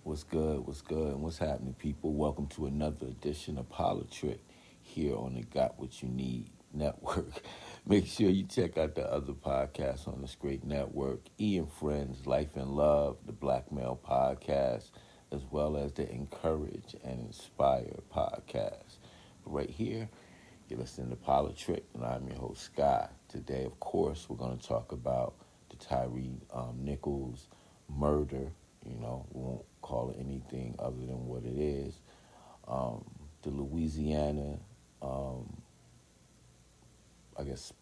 What's good? What's good? And what's happening, people? Welcome to another edition of Politricked here on the Got What You Need network. Make sure you check out the other podcasts on this great network, E and Friends, Life and Love, the Black Male Podcast, as well as the Encourage and Inspire Podcast. But right here, you're listening to Politricked, and I'm your host, Sky. Today, of course, we're going to talk about the Tyre Nichols murder. We won't call it anything other than what it is. The Louisiana,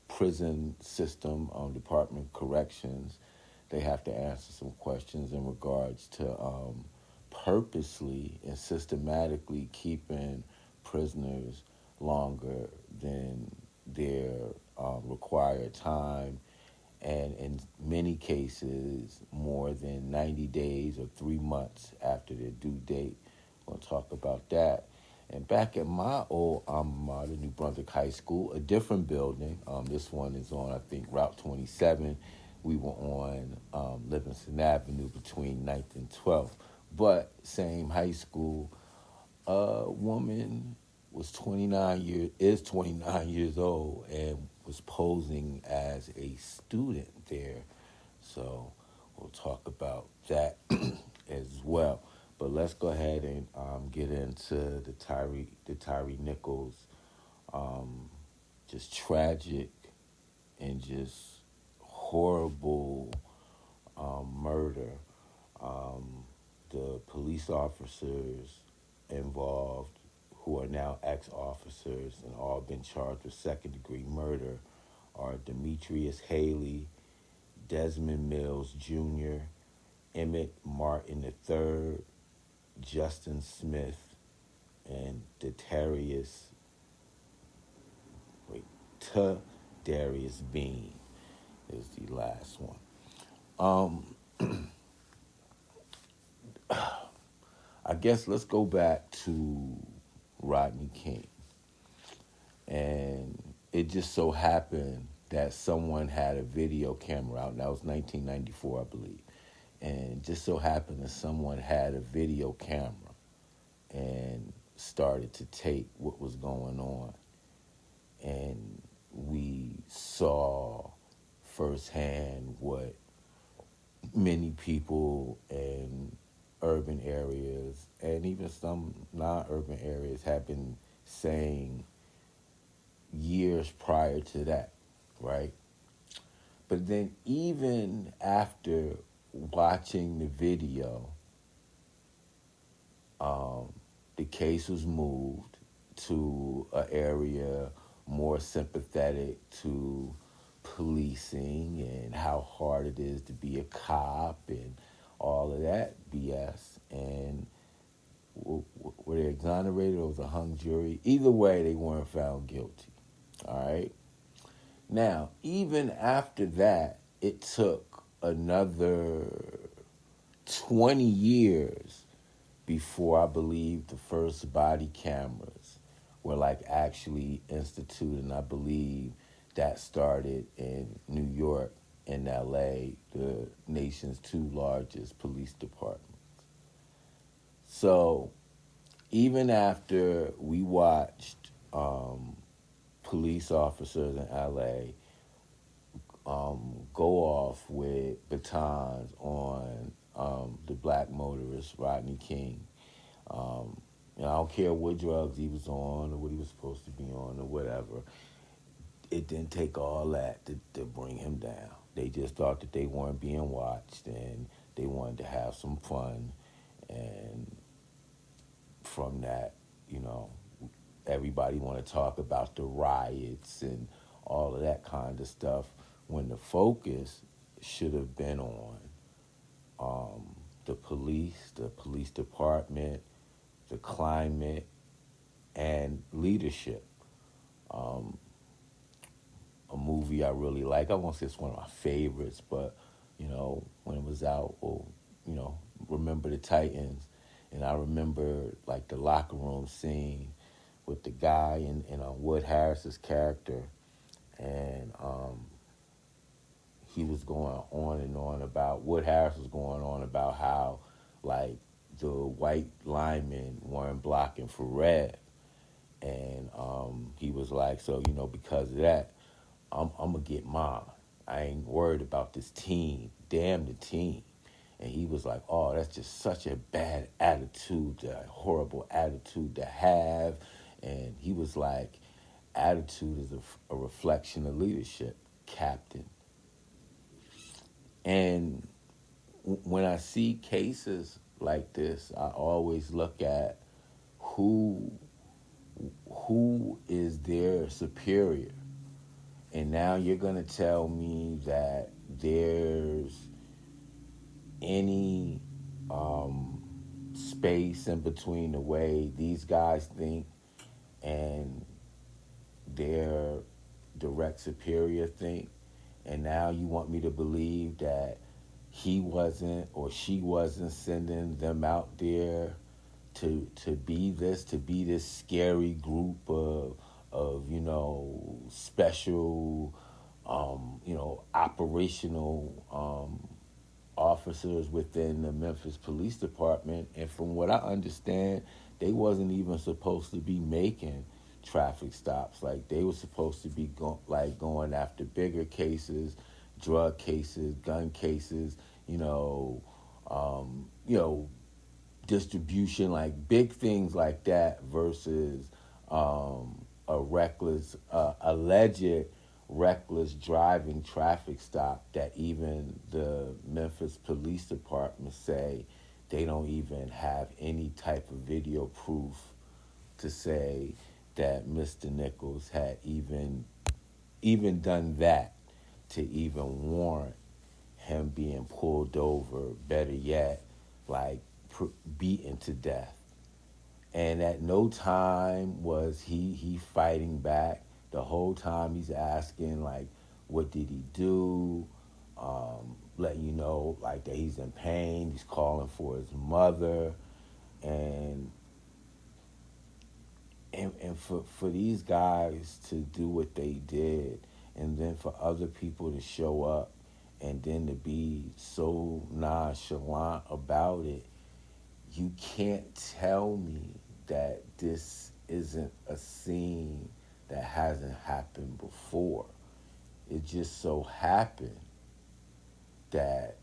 prison system, Department of Corrections, they have to answer some questions in regards to purposely and systematically keeping prisoners longer than their required time, and in many cases more than 90 days or 3 months after their due date. We'll talk about that. And back at my old alma mater, New Brunswick High School, a different building. This one is on, I think, Route 27. We were on Livingston Avenue between 9th and 12th. But same high school, a woman is 29 years old and was posing as a student there. So we'll talk about that as well. But let's go ahead and get into the Tyre Nichols, just tragic and just horrible murder. The police officers involved, who are now ex-officers and all been charged with second-degree murder, are Demetrius Haley, Desmond Mills Jr., Emmett Martin III, Justin Smith, and Darius Bean is the last one. I guess let's go back to Rodney King. And it just so happened that someone had a video camera out, and that was 1994, I believe. And just so happened that someone had a video camera and started to tape what was going on. And we saw firsthand what many people in urban areas and even some non-urban areas have been saying years prior to that, right? But then even after watching the video, the case was moved to an area more sympathetic to policing and how hard it is to be a cop and all of that BS. And were they exonerated or was a hung jury? Either way, they weren't found guilty. All right. Now, even after that, it took another 20 years before I believe the first body cameras were actually instituted. And I believe that started in New York and LA, the nation's two largest police departments. So even after we watched police officers in LA go off with batons on the black motorist, Rodney King, I don't care what drugs he was on or what he was supposed to be on or whatever. It didn't take all that to bring him down. They just thought that they weren't being watched and they wanted to have some fun. And from that, everybody want to talk about the riots and all of that kind of stuff when the focus should have been on the police department, the climate, and leadership. A movie I really like. I won't say it's one of my favorites, but, when it was out, Remember the Titans. And I remember, the locker room scene with the guy in Wood Harris's character. And he was going on and on about, Wood Harris was going on about how, the white linemen weren't blocking for red. And he was like, so, because of that, I'm going to get mine. I ain't worried about this team. Damn the team. And he was like, oh, that's just such a bad attitude, a horrible attitude to have. And he was like, attitude is a reflection of leadership, captain. And when I see cases like this, I always look at who is their superior. And now you're going to tell me that there's any space in between the way these guys think and their direct superior think. And now you want me to believe that he wasn't or she wasn't sending them out there to be this scary group of special operational officers within the Memphis Police Department. And from what I understand, they wasn't even supposed to be making traffic stops. Like, they were supposed to be going after bigger cases, drug cases, gun cases, distribution, like big things like that, versus alleged reckless driving traffic stop that even the Memphis Police Department say they don't even have any type of video proof to say that Mr. Nichols had even done that to even warrant him being pulled over, better yet, like beaten to death. And at no time was he fighting back. The whole time he's asking, like, what did he do? Letting you know, like, that he's in pain. He's calling for his mother. And for these guys to do what they did, and then for other people to show up and then to be so nonchalant about it, you can't tell me that this isn't a scene that hasn't happened before. It just so happened that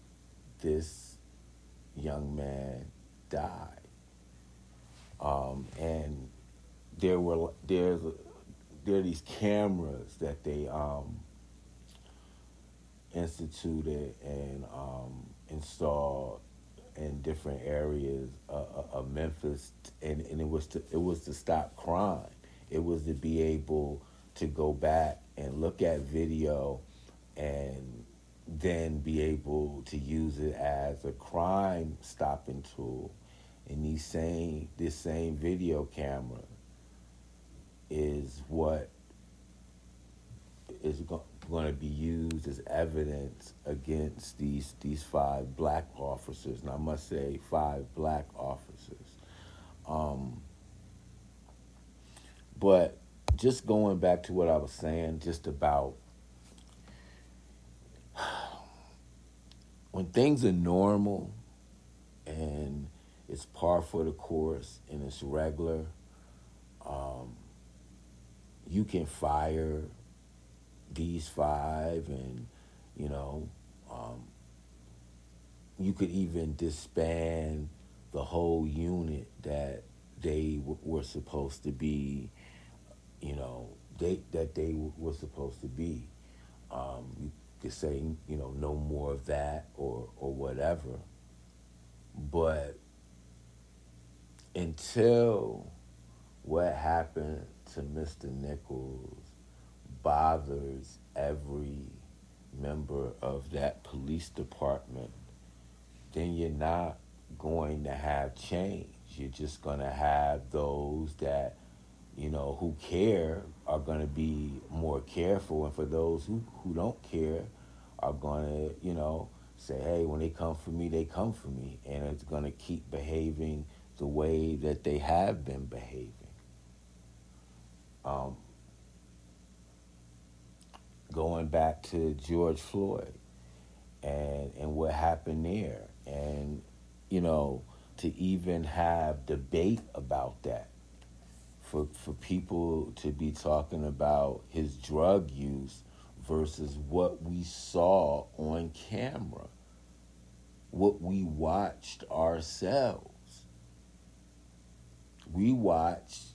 this young man died. And there are these cameras that they instituted and installed in different areas of Memphis, and it was to stop crime. It was to be able to go back and look at video and then be able to use it as a crime stopping tool. And this same video camera is what is going to be used as evidence against these 5 black officers. And I must say 5 black officers. But just going back to what I was saying, just about when things are normal and it's par for the course and it's regular, you can fire these 5 and, you could even disband the whole unit that they were supposed to be, they were supposed to be. You could say, no more of that or whatever. But until what happened to Mr. Nichols bothers every member of that police department, then you're not going to have change. You're just going to have those that, who care are going to be more careful. And for those who don't care are going to, say, hey, when they come for me, they come for me. And it's going to keep behaving the way that they have been behaving. Going back to George Floyd and what happened there. And, to even have debate about that. For people to be talking about his drug use versus what we saw on camera, what we watched ourselves. We watched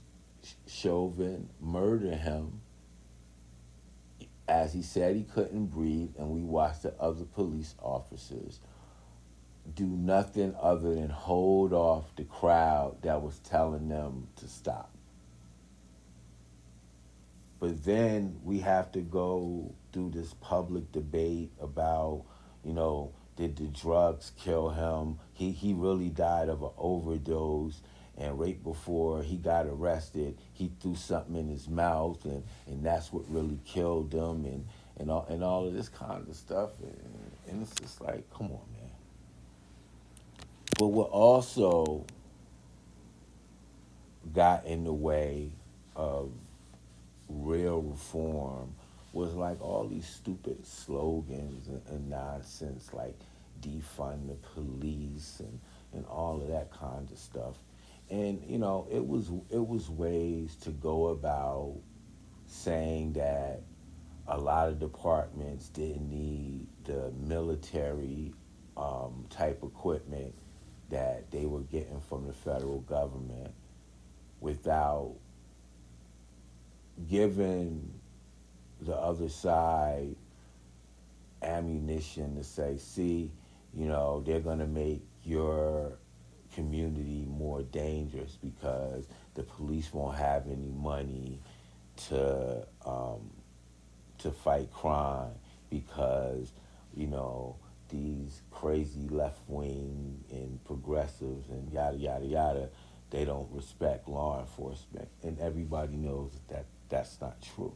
Chauvin murder him as he said he couldn't breathe, and we watched the other police officers do nothing other than hold off the crowd that was telling them to stop. But then we have to go through this public debate about, did the drugs kill him? He really died of an overdose. And right before he got arrested, he threw something in his mouth, and that's what really killed him, and all of this kind of stuff. And it's just like, come on, man. But what also got in the way of real reform was like all these stupid slogans and nonsense, like defund the police and all of that kind of stuff. And it was ways to go about saying that a lot of departments didn't need the military type equipment that they were getting from the federal government without giving the other side ammunition to say, see, they're going to make your community more dangerous because the police won't have any money to fight crime because these crazy left wing and progressives and yada yada yada, they don't respect law enforcement, and everybody knows that that's not true.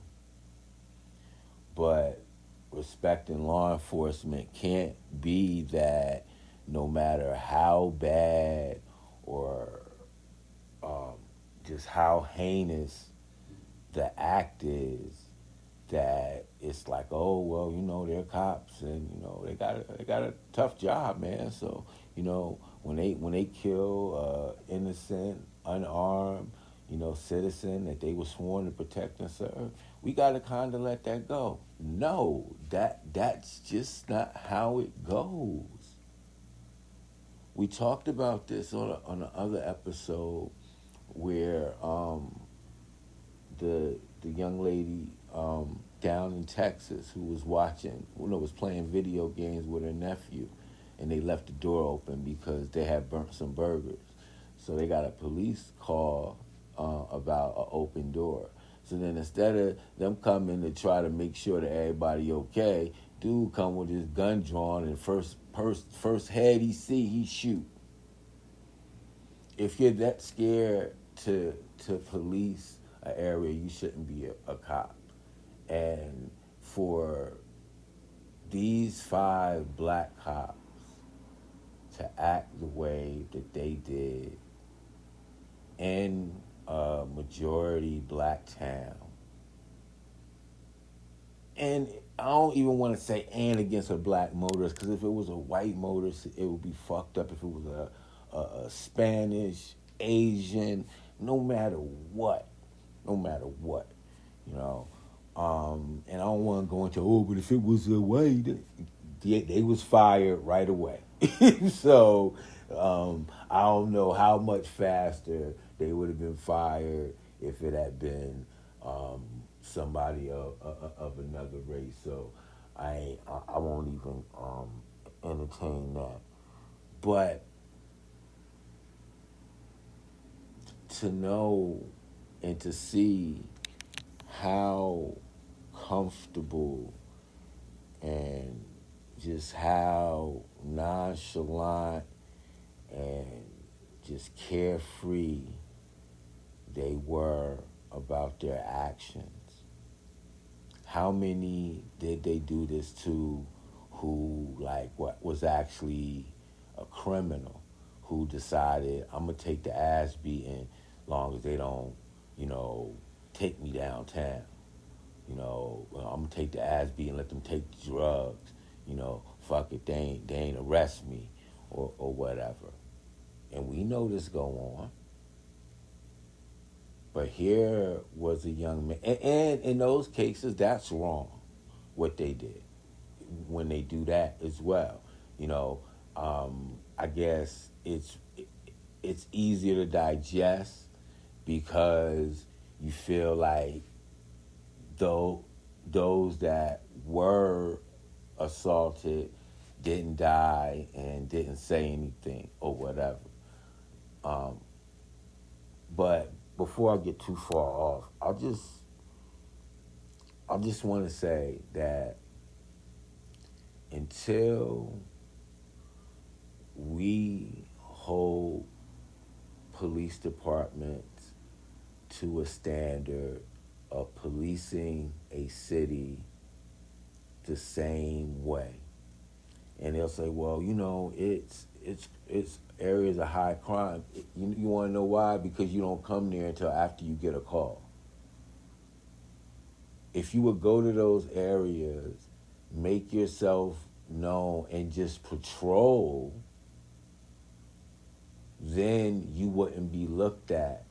But respecting law enforcement can't be that no matter how bad or just how heinous the act is, that it's like, oh well, they're cops and they got a tough job, man. So when they kill innocent, unarmed, citizen that they were sworn to protect and serve, we got to kind of let that go. No, that's just not how it goes. We talked about this on another episode where the young lady down in Texas who was was playing video games with her nephew, and they left the door open because they had burnt some burgers. So they got a police call about an open door. So then instead of them coming to try to make sure that everybody okay, dude come with his gun drawn, and first head he see, he shoot. If you're that scared to police an area, you shouldn't be a cop. And for these 5 black cops to act the way that they did in a majority black town, and I don't even want to say and against a black motorist, because if it was a white motorist, it would be fucked up. If it was a Spanish, Asian, no matter what, and I don't want to go into, but if it was a white, they was fired right away. So I don't know how much faster they would have been fired if it had been somebody of another race. So I won't even entertain that. But to know and to see how comfortable and just how nonchalant and just carefree they were about their actions. How many did they do this to who was actually a criminal, who decided, I'm going to take the ass beating long as they don't, take me downtown. I'm going to take the ass beating, let them take the drugs. Fuck it, they ain't arrest me or whatever. And we know this go on. But here was a young man, and in those cases, that's wrong, what they did when they do that as well. You know, I guess it's easier to digest because you feel like though those that were assaulted didn't die and didn't say anything or whatever. Um, but before I get too far off, I just want to say that until we hold police departments to a standard of policing a city the same way, and they'll say, well, you know, it's areas of high crime. You want to know why? Because you don't come there until after you get a call. If you would go to those areas, make yourself known, and just patrol, then you wouldn't be looked at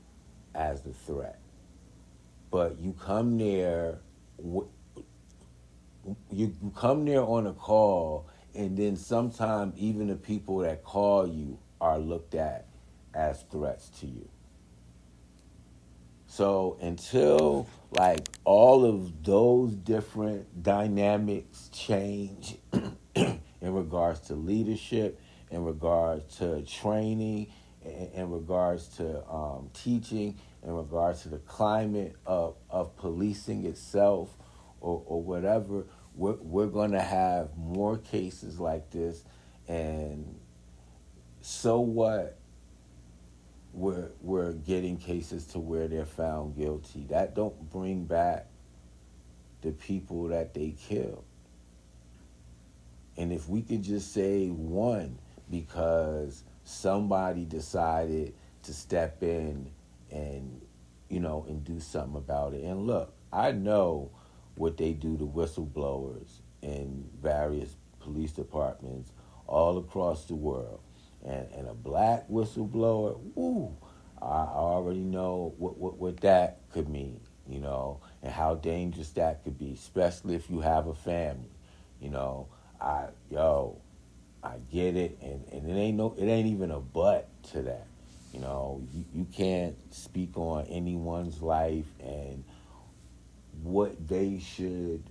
as a threat. But you come there, you come there on a call, and then sometimes even the people that call you are looked at as threats to you. So until like all of those different dynamics change in regards to leadership, in regards to training, in regards to teaching, in regards to the climate of policing itself, or whatever, we're going to have more cases like this. And so what? We're getting cases to where they're found guilty. That don't bring back the people that they killed. And if we could just say one, because somebody decided to step in and, you know, and do something about it. And look, I know what they do to whistleblowers in various police departments all across the world. And a black whistleblower, woo, I already know what that could mean, you know, and how dangerous that could be, especially if you have a family, you know. Yo, I get it, and it ain't even a but to that. You know, you can't speak on anyone's life and what they should,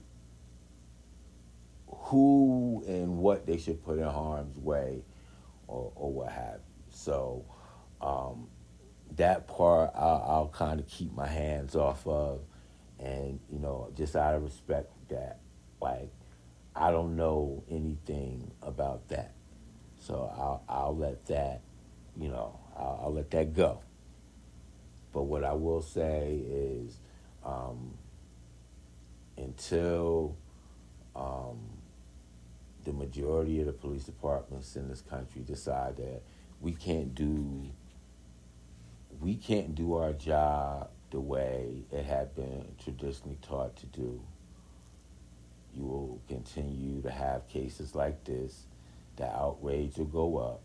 who and what they should put in harm's way, or what have you. So that part I'll kind of keep my hands off of, and you know, just out of respect for that, like I don't know anything about that. So I'll let that, you know, I'll let that go. But what I will say is, um, until um, the majority of the police departments in this country decide that we can't do we can't do our job the way it had been traditionally taught to do, you will continue to have cases like this. The outrage will go up,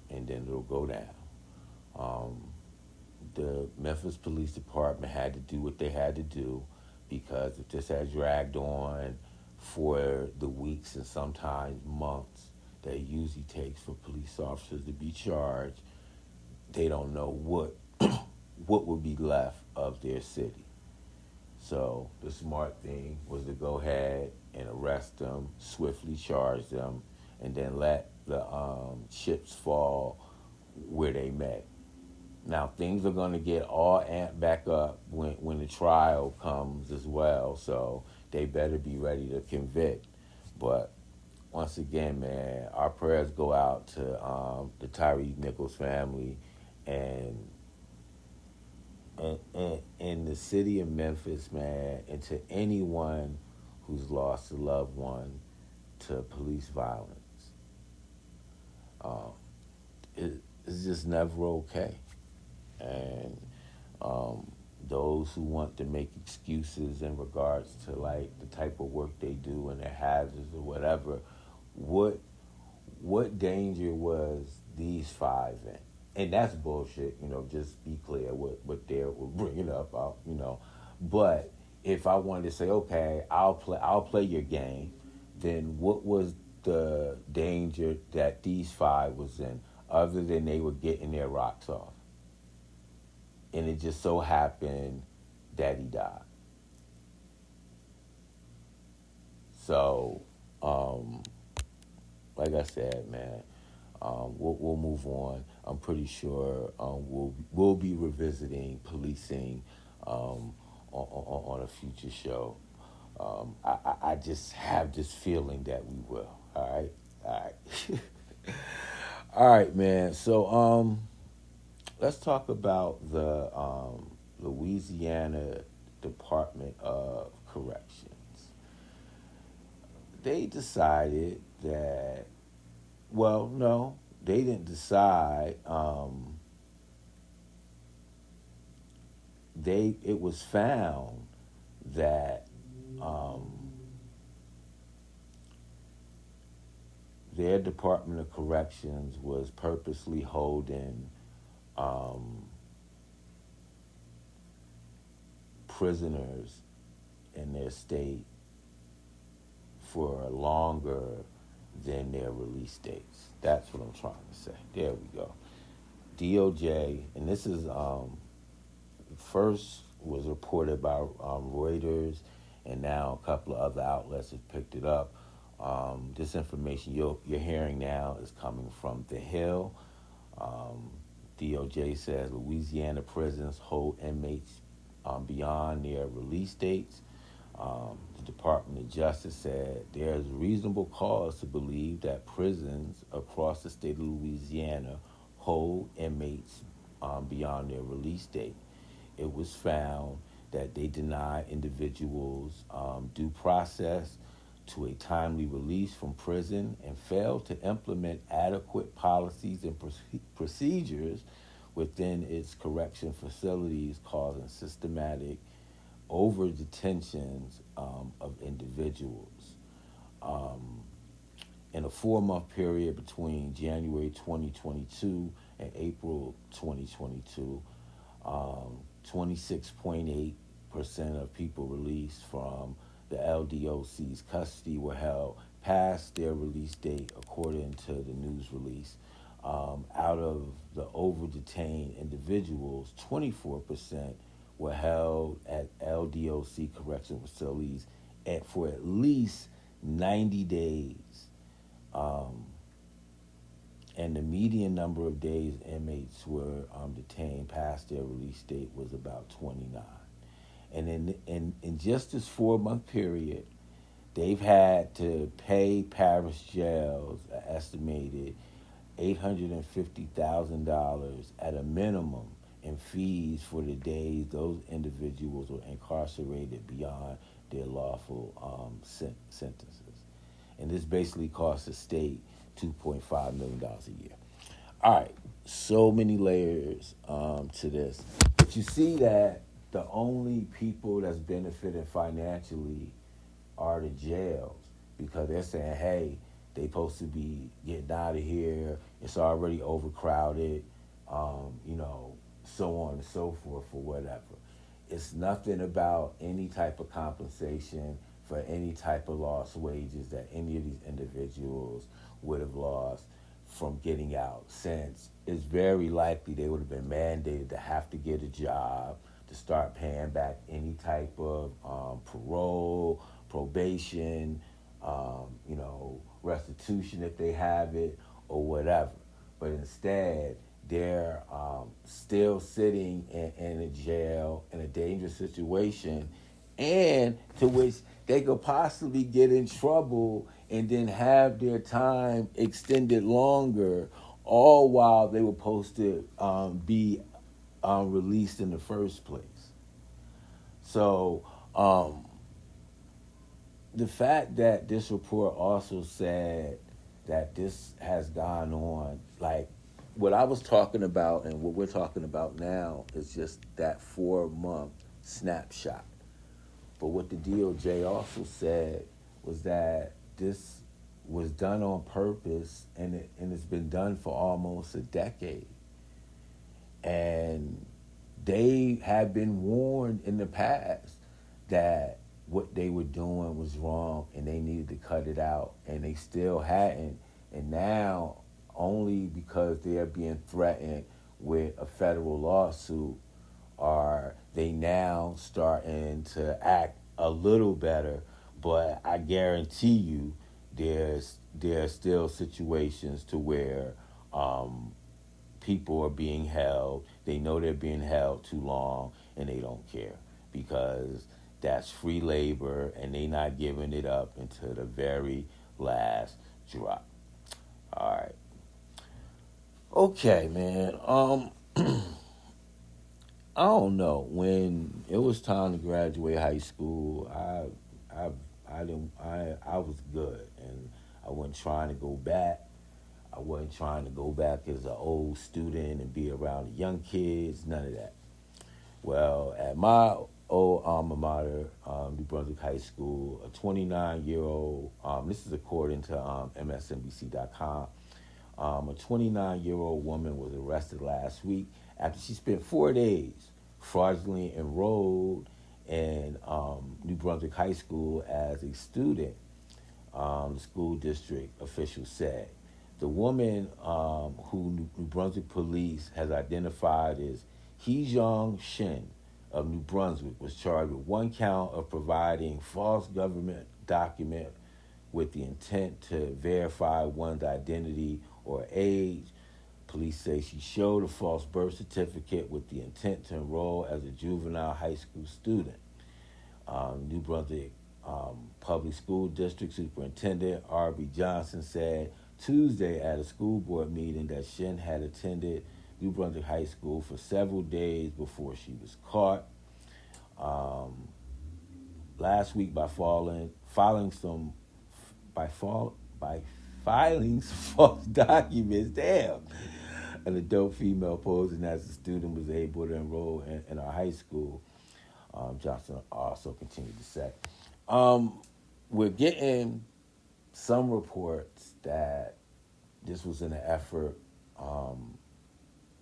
and then it'll go down. Um, the Memphis Police Department had to do what they had to do, because if this had dragged on for the weeks and sometimes months that it usually takes for police officers to be charged, they don't know what would be left of their city. So the smart thing was to go ahead and arrest them, swiftly charge them, and then let the chips fall where they may. Now things are going to get all amped back up when the trial comes as well. So they better be ready to convict. But once again, man, our prayers go out to the Tyre Nichols family, and in the city of Memphis, man, and to anyone who's lost a loved one to police violence. Um, it's just never okay. And um, those who want to make excuses in regards to like the type of work they do and their hazards or whatever, what danger was these five in? and that's bullshit. Just be clear what they're bringing up. But if I wanted to say, okay, I'll play your game, then what was the danger that these five was in, other than they were getting their rocks off, and it just so happened that he died. So, um, like I said, man, we'll move on. I'm pretty sure we'll be revisiting policing on a future show. I just have this feeling that we will. All right. All right, man. So let's talk about the Louisiana Department of Corrections. They decided that, well, no, they didn't decide. It was found that um, their Department of Corrections was purposely holding um, prisoners in their state for longer than their release dates. That's what I'm trying to say. There we go. DOJ, and this is first was reported by Reuters, and now a couple of other outlets have picked it up. This information you're hearing now is coming from The Hill. Um, DOJ says Louisiana prisons hold inmates beyond their release dates. The Department of Justice said there is reasonable cause to believe that prisons across the state of Louisiana hold inmates beyond their release date. It was found that they deny individuals due process to a timely release from prison and failed to implement adequate policies and procedures within its correction facilities, causing systematic over detentions of individuals. Um, in a 4-month period between January 2022 and April 2022, 26.8% of people released from the LDOC's custody were held past their release date, according to the news release. Out of the over-detained individuals, 24% were held at LDOC correctional facilities for at least 90 days. Um, and the median number of days inmates were detained past their release date was about 29. And in just this 4-month period, they've had to pay parish jails an estimated $850,000 at a minimum in fees for the days those individuals were incarcerated beyond their lawful sentences. And this basically costs the state $2.5 million a year. All right, so many layers to this. But you see that the only people that's benefiting financially are the jails, because they're saying, hey, they supposed to be getting out of here. It's already overcrowded, so on and so forth, or whatever. It's nothing about any type of compensation for any type of lost wages that any of these individuals would have lost from getting out, since it's very likely they would have been mandated to have to get a job to start paying back any type of parole, probation, restitution if they have it, or whatever. But instead, they're still sitting in a jail in a dangerous situation, and to which they could possibly get in trouble and then have their time extended longer, all while they were supposed to be released in the first place. So the fact that this report also said that this has gone on, like what I was talking about and what we're talking about now is just that 4-month snapshot. But what the DOJ also said was that this was done on purpose, and it's been done for almost a decade. And they had been warned in the past that what they were doing was wrong and they needed to cut it out, and they still hadn't. And now, only because they are being threatened with a federal lawsuit, are they now starting to act a little better. But I guarantee you, there's still situations to where people are being held. They know they're being held too long, and they don't care because that's free labor, and they not giving it up until the very last drop. All right. Okay, man. I don't know. When it was time to graduate high school, I was good, and I wasn't trying to go back. I wasn't trying to go back as an old student and be around the young kids. None of that. Well, at my old alma mater, New Brunswick High School, a 29-year-old. This is according to MSNBC.com. A 29-year-old woman was arrested last week after she spent 4 days fraudulently enrolled in New Brunswick High School as a student, the school district officials said. The woman who New Brunswick police has identified as Hee-Jong Shin of New Brunswick was charged with one count of providing false government document with the intent to verify one's identity or age. Police say she showed a false birth certificate with the intent to enroll as a juvenile high school student. New Brunswick Public School District Superintendent R.B. Johnson said Tuesday at a school board meeting that Shin had attended New Brunswick High School for several days before she was caught. Last week by filing some false documents. Damn. An adult female posing as a student was able to enroll in our high school. Johnson also continued to say, we're getting some reports that this was in an effort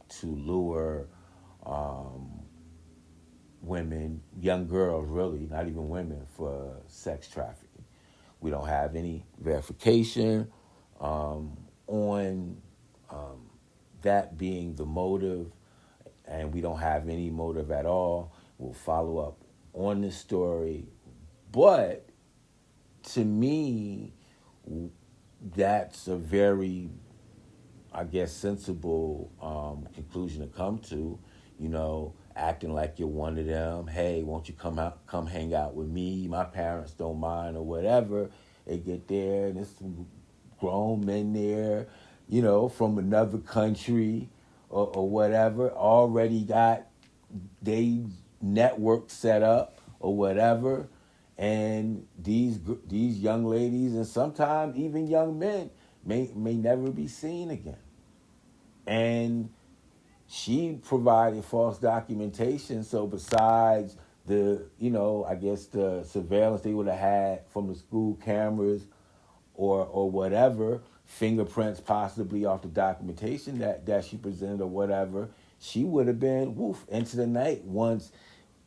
to lure women, young girls really, not even women, for sex trafficking. We don't have any verification on that being the motive, and we don't have any motive at all. We'll follow up on this story. But to me, that's a very, I guess, sensible conclusion to come to. You know, acting like you're one of them. Hey, won't you come hang out with me? My parents don't mind or whatever. They get there and there's some grown men there, you know, from another country or whatever, already got they network set up or whatever. And these young ladies and sometimes even young men may never be seen again. And she provided false documentation. So besides the, you know, I guess the surveillance they would have had from the school cameras or whatever, fingerprints possibly off the documentation that she presented or whatever, she would have been into the night once,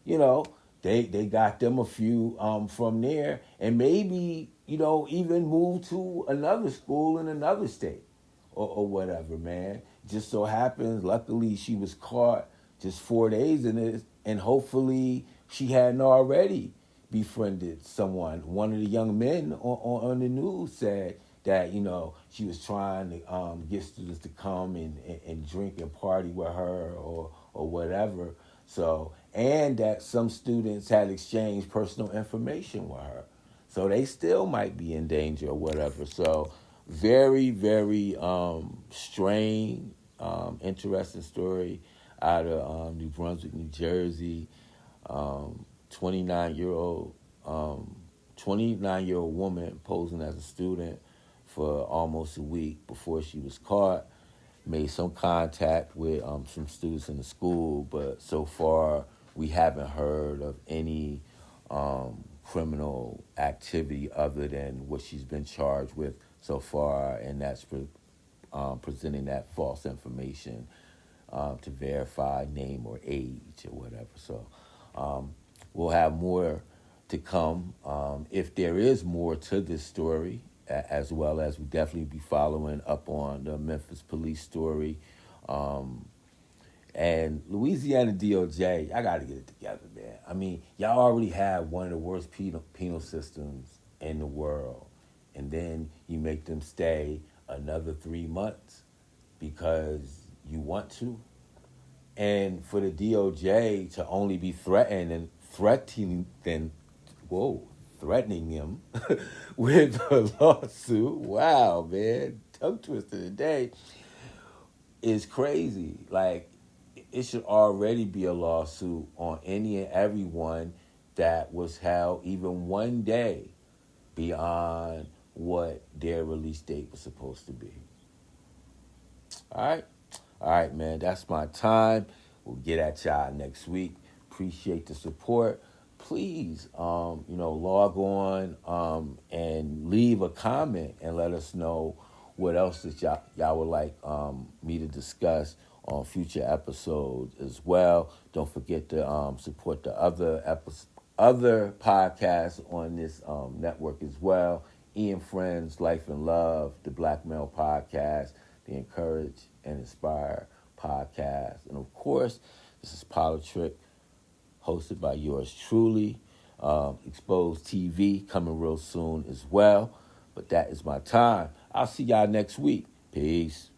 you know, they got them a few from there, and maybe, you know, even move to another school in another state or whatever, man. Just so happens, luckily, she was caught just 4 days in this, and hopefully she hadn't already befriended someone. One of the young men on the news said that, you know, she was trying to get students to come and drink and party with her or whatever. So, and that some students had exchanged personal information with her. So they still might be in danger or whatever. So very, very strange, interesting story out of New Brunswick, New Jersey. 29-year-old 29-year-old woman posing as a student for almost a week before she was caught. Made some contact with some students in the school, but so far we haven't heard of any criminal activity other than what she's been charged with so far, and that's presenting that false information to verify name or age or whatever. So we'll have more to come. If there is more to this story, as well as we definitely be following up on the Memphis police story. And Louisiana DOJ, I got to get it together, man. I mean, y'all already have one of the worst penal systems in the world. And then you make them stay another 3 months because you want to. And for the DOJ to only be threatening them with a lawsuit. Wow, man. Tongue twister today is crazy. Like, it should already be a lawsuit on any and everyone that was held even one day beyond what their release date was supposed to be. All right, man. That's my time. We'll get at y'all next week. Appreciate the support. Please, log on and leave a comment and let us know what else that y'all would like me to discuss on future episodes as well. Don't forget to support the other podcasts on this network as well. Ian Friends, Life and Love, the Black Male Podcast, the Encourage and Inspire Podcast. And of course, this is Politricked, hosted by yours truly. Exposed TV coming real soon as well. But that is my time. I'll see y'all next week. Peace.